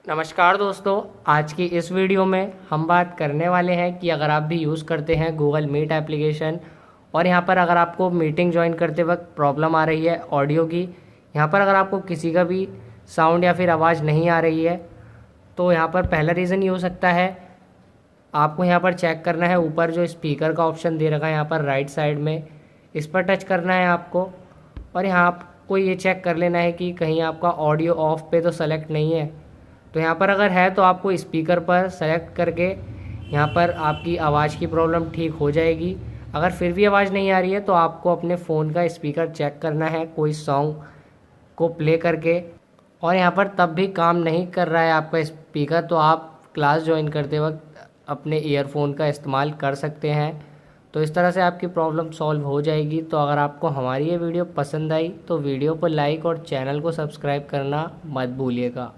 नमस्कार दोस्तों, आज की इस वीडियो में हम बात करने वाले हैं कि अगर आप भी यूज़ करते हैं गूगल मीट एप्लीकेशन और यहाँ पर अगर आपको मीटिंग ज्वाइन करते वक्त प्रॉब्लम आ रही है ऑडियो की, यहाँ पर अगर आपको किसी का भी साउंड या फिर आवाज़ नहीं आ रही है तो यहाँ पर पहला रीज़न ये हो सकता है, आपको यहाँ पर चेक करना है ऊपर जो स्पीकर का ऑप्शन दे रखा है यहाँ पर राइट साइड में, इस पर टच करना है आपको और यहाँ आपको ये चेक कर लेना है कि कहीं आपका ऑडियो ऑफ पे तो सेलेक्ट नहीं है। तो यहाँ पर अगर है तो आपको स्पीकर पर सेलेक्ट करके यहाँ पर आपकी आवाज़ की प्रॉब्लम ठीक हो जाएगी। अगर फिर भी आवाज़ नहीं आ रही है तो आपको अपने फ़ोन का स्पीकर चेक करना है कोई सॉन्ग को प्ले करके, और यहाँ पर तब भी काम नहीं कर रहा है आपका स्पीकर तो आप क्लास ज्वाइन करते वक्त अपने ईयरफोन का इस्तेमाल कर सकते हैं। तो इस तरह से आपकी प्रॉब्लम सॉल्व हो जाएगी। तो अगर आपको हमारी ये वीडियो पसंद आई तो वीडियो को लाइक और चैनल को सब्सक्राइब करना मत भूलिएगा।